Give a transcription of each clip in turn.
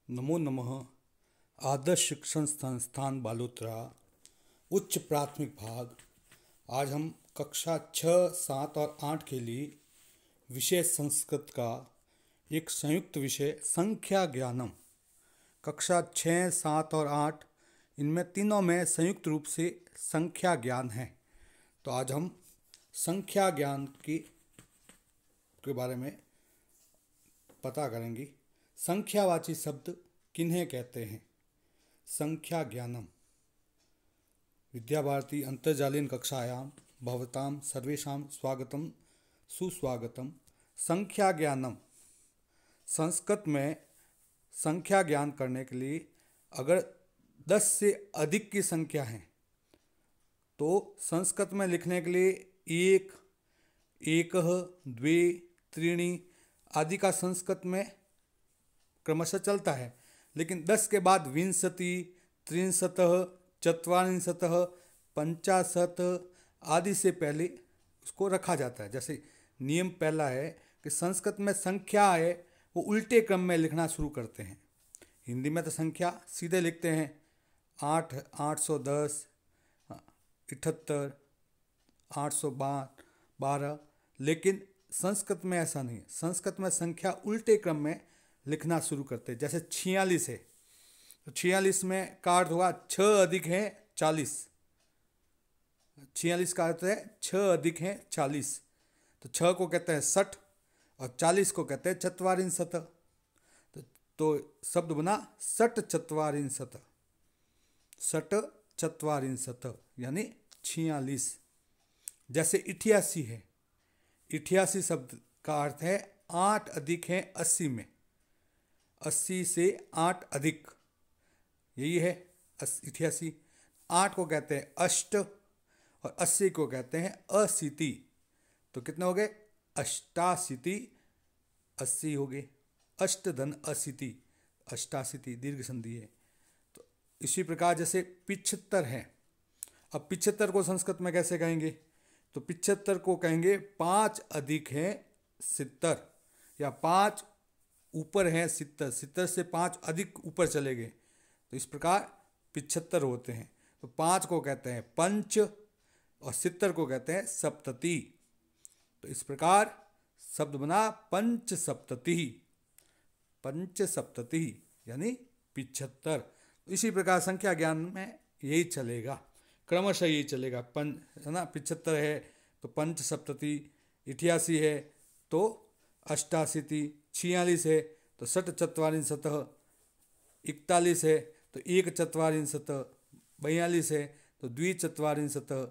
नमो नमः। आदर्श शिक्षण संस्थान बालोतरा उच्च प्राथमिक भाग। आज हम कक्षा 6, 7 और 8 के लिए विषय संस्कृत का एक संयुक्त विषय संख्या ज्ञानम। कक्षा 6, 7 और 8 इनमें तीनों में संयुक्त रूप से संख्या ज्ञान है। तो आज हम संख्या ज्ञान के बारे में पता करेंगे। संख्यावाची शब्द किन्हें कहते हैं? संख्या ज्ञानम। विद्या भारती अंतर्जालीन कक्षायां भवतां सर्वेषां स्वागतम सुस्वागतम। संख्या ज्ञानम। संस्कृत में संख्या ज्ञान करने के लिए अगर 10 से अधिक की संख्या है तो संस्कृत में लिखने के लिए एक, एकः, द्वे, त्रीणि आदि का संस्कृत में क्रमशः चलता है। लेकिन 10 के बाद विंशति, त्रिंशतः, चत्वारिंशतः, पंचाशतः आदि से पहले उसको रखा जाता है। जैसे नियम पहला है कि संस्कृत में संख्या है वो उल्टे क्रम में लिखना शुरू करते हैं। हिंदी में तो संख्या सीधे लिखते हैं 8, 810, 78, 812, लेकिन संस्कृत में ऐसा नहीं है। संस्कृत में संख्या उल्टे क्रम में लिखना शुरू करते हैं। जैसे 46 है तो 46 में का अर्थ हुआ 6 अधिक है 40। 46 का अर्थ है 6 अधिक है 40। तो 6 को कहते हैं 60 और 40 को कहते हैं चत्वारिंशत। तो शब्द बना सट चत्वारिंशत। सट चत्वारिंशत यानी 46। जैसे 88 है, 88 शब्द का अर्थ है 8 अधिक है 80 में। 80 से 8 अधिक, यही है 88। 8 को कहते हैं अष्ट और 80 को कहते हैं अशीति। तो कितने हो गए? अष्टाशीति, 80 हो गए। अष्ट धन अशीति, अष्टाशीति दीर्घ संधि है। तो इसी प्रकार जैसे 75 है। अब 75 को संस्कृत में कैसे कहेंगे? तो 75 को कहेंगे 5 अधिक है 70 या 5 ऊपर है 70। 70 से 5 अधिक ऊपर चले गए तो इस प्रकार 75 होते हैं। तो 5 को कहते हैं पंच और 70 को कहते हैं सप्तति। तो इस प्रकार शब्द बना पंच सप्तति। पंच सप्तति यानी 75। तो इसी प्रकार संख्या ज्ञान में यही चलेगा, क्रमशः यही चलेगा। पंच है ना, 75 है तो पंच सप्तति, 88 है तो अष्टाशीति, 46 है तो षट चत्वारिंशतः, 41 है तो एक चत्वारिंशतः, 42 है तो द्विचत्वारिंशतः,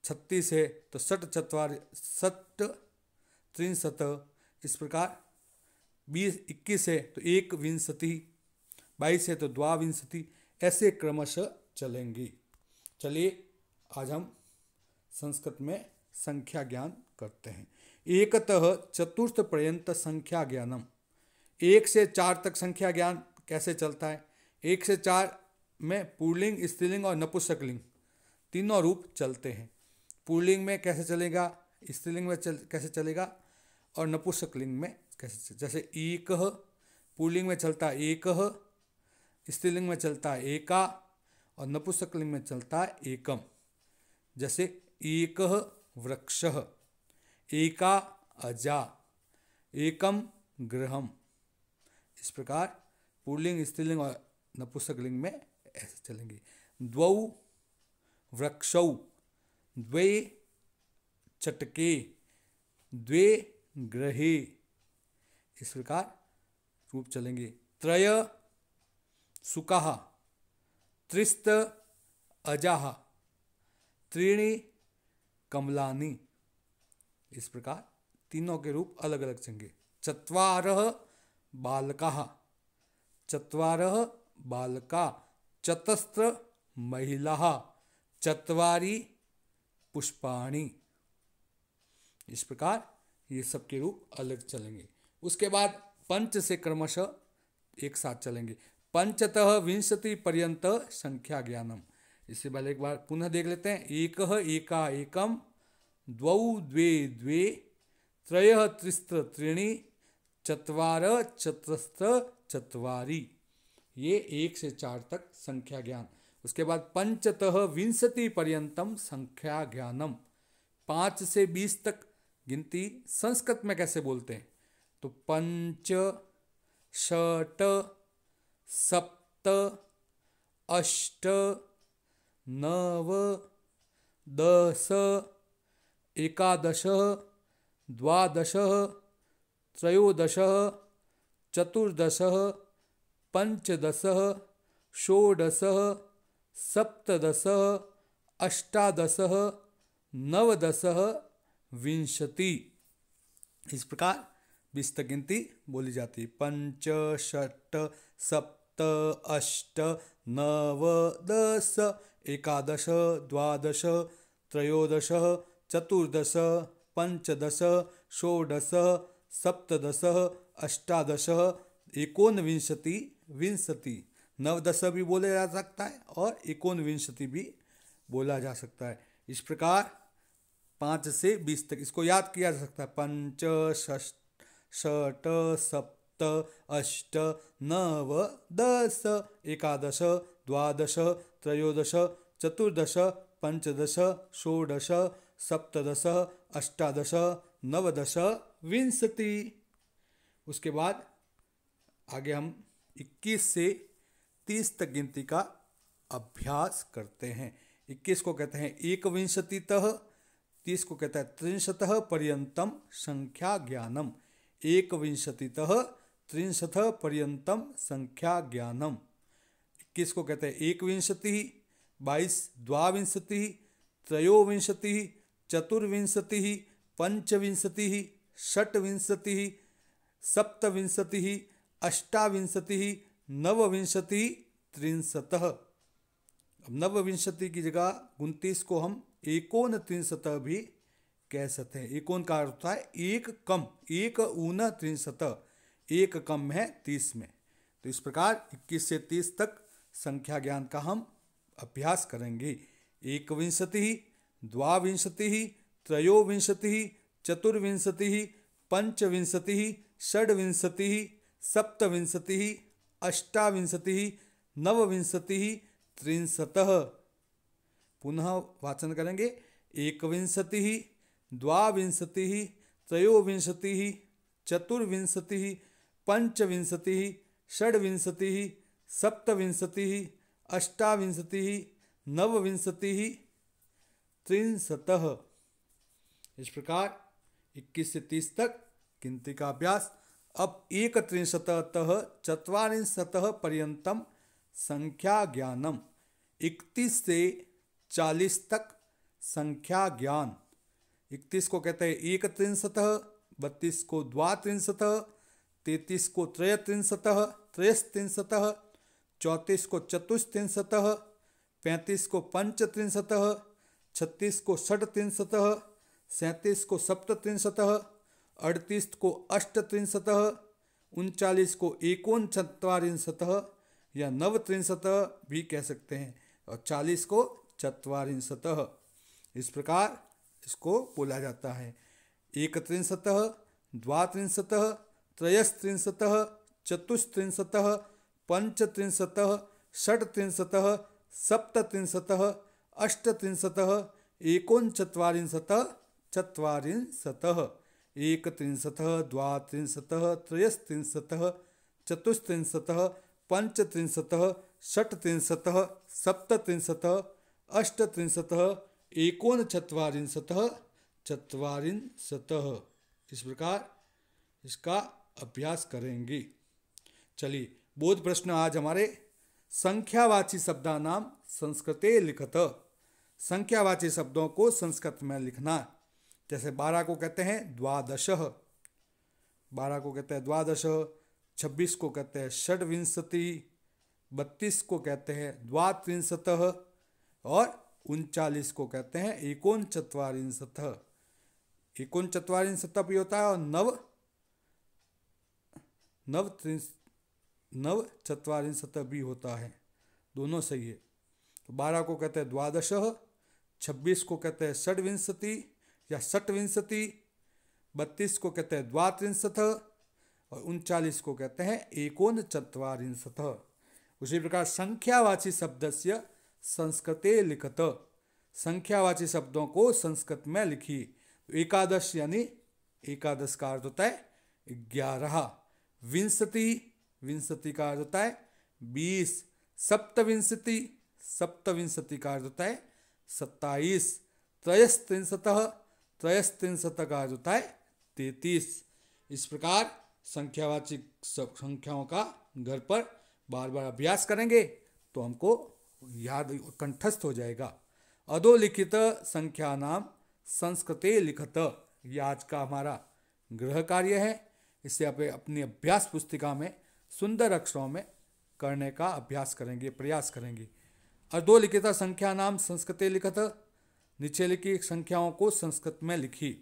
36 है तो षट त्रिंशतः। इस प्रकार 21 है तो एक विंशति, 22 है तो द्वाविंशति, ऐसे क्रमशः चलेंगी। चलिए आज हम संस्कृत में संख्या ज्ञान करते हैं। एकतः चतुर्थ पर्यंत संख्या ज्ञानम। 1 से 4 तक संख्या ज्ञान कैसे चलता है? 1 से 4 में पुल्लिंग, स्त्रीलिंग और नपुंसकलिंग तीनों रूप चलते हैं। पुल्लिंग में कैसे चलेगा, स्त्रीलिंग में कैसे चलेगा और नपुंसकलिंग में कैसे? जैसे एकः पुल्लिंग में चलता है एकः, स्त्रीलिंग में चलता है एका और नपुंसकलिंग में चलता है एकम। जैसे एकः वृक्षः, एका अजा, एकम गृहम। इस प्रकार पुल्लिंग, स्त्रीलिंग और नपुंसकलिंग में ऐसे चलेंगे। द्वौ वृक्षौ, द्वे चटके, द्वे गृहे, इस प्रकार रूप चलेंगे। त्रय सुकाः, त्रिस्त अजाः, त्रीणि कमलानि। इस प्रकार तीनों के रूप अलग अलग चलेंगे। चत्वारः बालकाः, चत्वारः बालका, चतस्र महिलाः, चत्वारि पुष्पाणि। इस प्रकार ये सब के रूप अलग चलेंगे। उसके बाद पंच से क्रमशः एक साथ चलेंगे। पंचतः विंशति पर्यंत संख्या ज्ञानम। इससे पहले एक बार पुनः देख लेते हैं। एकः एका एकम, द्वौ द्वे द्वे, त्रयः त्रिस्त्र त्रीणि, चत्वार चतस्र चत्वारि, ये 1 से 4 तक संख्या ज्ञान। उसके बाद पंचतः विंशति पर्यंतम संख्या ज्ञानम, 5 से 20 तक गिनती संस्कृत में कैसे बोलते हैं, तो पंच षट सप्त अष्ट नव दश एकादश द्वादश त्रयोदश चतुर्दश पंचदश षोडश सप्तदश अष्टादश नवदश विंशति, इस प्रकार 20 तक गिनती बोली जाती है। पंच षट सप्त अष्ट नव दश एकादश द्वादश त्रयोदश चतुर्दश पंचदश षोडश सप्तदश अष्टादश एकोनविंशति विंशति, नवदश भी बोला जा सकता है और एकोनविंशति भी बोला जा सकता है। इस प्रकार 5 से 20 तक इसको याद किया जा सकता है। पंच षट सप्त अष्ट नव दश एकादश द्वादश त्रयोदश चतुर्दश पंचदश षोडश सप्तदश अष्टादश नवदश विंशति। उसके बाद आगे हम 21 से 30 तक गिनती का अभ्यास करते हैं। 21 को कहते हैं एकविंशतितः, 30 को कहता है त्रिंशतः पर्यंतम संख्या ज्ञानम, एकविंशतितः त्रिंशतः पर्यंतम संख्या ज्ञानम। 21 को कहते हैं एकविंशति, 22 द्वाविंशति त्रयोविंशति चतुर्विंशति पंचविंशति षट्विंशति सप्तविंशति अष्टाविंशति नवविंशति त्रिंशतः। अब नवविंशति की जगह 29 को हम एकोनत्रिंशतः भी कह सकते हैं। एकोन का अर्थ होता है एक कम, एक ऊना त्रिंशतः, एक कम है 30 में। तो इस प्रकार 21 से 30 तक संख्या ज्ञान का हम अभ्यास करेंगे। एकविंशति द्वाविंशति त्रयोविंशति चतुर्विंशति पंचविंशति षड्विंशति सप्तविंशति अष्टाविंशति नवविंशति त्रिंशतः। पुनः वाचन करेंगे। एकविंशति द्वाविंशति त्रयोविंशति चतुर्विंशति पंचविंशति षड्विंशति सप्तविंशति अष्टाविंशति नवविंशति त्रिंशतः। इस प्रकार 21 से 30 तक गिनती का अभ्यास। अब एकत्रिंशतः चत्वारिंशतः पर्यंतम संख्या ज्ञानम, 31 से 40 तक संख्या ज्ञान। 31 को कहते हैं एकत्रिंशतः, 32 को द्वात्रिंशतः, 33 को त्रयत्रिंशतः त्रयस्त्रिंशतः, 34 को चतुस्त्रिंशतः, 35 को पंचत्रिंशतः, 36 को षट्त्रिंशतः, 37 को सप्तत्रिंशतः, 38 को अष्टत्रिंशतः, 39 को एकोनचत्वारिंशतः या नवत्रिंशतः भी कह सकते हैं, और 40 को चत्वारिंशतः। इस प्रकार इसको बोला जाता है। एकत्रिंशतः द्वात्रिंशतः त्रयस्त्रिंशतः चतुस्त्रिंशतः पंचत्रिंशतः षट्त्रिंशतः सप्तत्रिंशतः अष्टत्रिंशतः एकोनचत्वारिंशतः चत्वारिंशतः। एकत्रिंशतः द्वात्रिंशतः त्रयस्त्रिंशतः चतुस्त्रिंशतः पंचत्रिंशतः षट्त्रिंशतः सप्तत्रिंशतः अष्टत्रिंशतः एकोनचत्वारिंशतः चत्वारिंशतः। इस प्रकार इसका अभ्यास करेंगे। चलिए, बोध प्रश्न आज हमारे संख्यावाची शब्दानाम संस्कृते लिखत। संख्यावाची शब्दों को संस्कृत में लिखना। जैसे 12 को कहते हैं द्वादश, 12 को कहते हैं द्वादश, 26 को कहते हैं षड्विंशति, 32 को कहते हैं द्वात्रिंशतः और 39 को कहते हैं एकोनचत्वारिंशतः। एकोनचत्वारिंशतः भी होता है और नवचत्वारिंशतः भी होता है, दोनों सही है। तो 12 को कहते हैं द्वादश, 26 को कहते हैं षड्विंशति या षट्विंशति, 32 को कहते हैं द्वात्रिंशतः और 39 को कहते हैं एकोनचत्वारिंशतः। उसी प्रकार संख्यावाची शब्दस्य संस्कृते लिखत, संख्यावाची शब्दों को संस्कृत में लिखी। एकादश यानी एकादश का अर्थ होता है 11, विंशति विंशति का अर्थ होता है 20, सप्तविंशति सप्तविंशति का अर्थ होता है 27, त्रयस्त्रिंशतः त्रयस्त्रिंशतः का अर्थ होता है 33। इस प्रकार संख्यावाची संख्याओं का घर पर बार बार अभ्यास करेंगे तो हमको याद कंठस्थ हो जाएगा। अधोलिखित संख्या नाम संस्कृते लिखत, ये आज का हमारा गृह कार्य है। इसे आप अपनी अभ्यास पुस्तिका में सुंदर अक्षरों में करने का अभ्यास करेंगे, प्रयास करेंगे। अधोलिखित संख्या नाम संस्कृते लिखत, नीचे लिखी संख्याओं को संस्कृत में लिखी।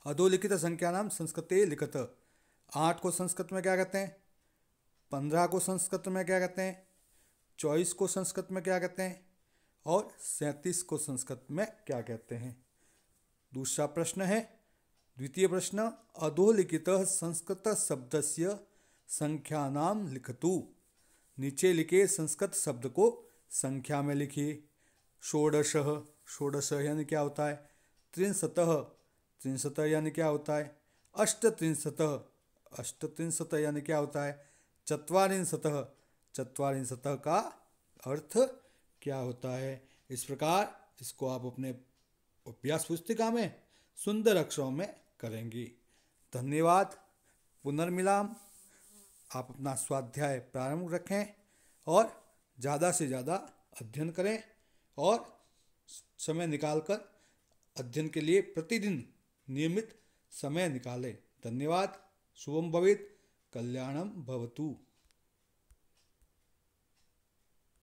अधोलिखित संख्या नाम संस्कृते लिखत, 8 को संस्कृत में क्या कहते हैं, 15 को संस्कृत में क्या कहते हैं, 24 को संस्कृत में क्या कहते हैं और 37 को संस्कृत में क्या कहते हैं। दूसरा प्रश्न है, द्वितीय प्रश्न, अधोलिखित संस्कृत शब्दस्य संख्यानाम लिखतु, नीचे लिखे संस्कृत शब्द को संख्या में लिखिए। षोडश, षोडश यानी क्या होता है, त्रिंशतः, त्रिंशतः यानी क्या होता है, अष्टत्रिंशतः, अष्टत्रिंशतः यानी क्या होता है, चत्वारिंशतः, चत्वारिंशतः का अर्थ क्या होता है। इस प्रकार इसको आप अपने अभ्यास पुस्तिका में सुंदर अक्षरों में करेंगे। धन्यवाद। पुनर्मिलाम। आप अपना स्वाध्याय प्रारंभ रखें और ज़्यादा से ज़्यादा अध्ययन करें और समय निकालकर अध्ययन के लिए प्रतिदिन नियमित समय निकालें। धन्यवाद। शुभम भवेत्, कल्याणम भवतु।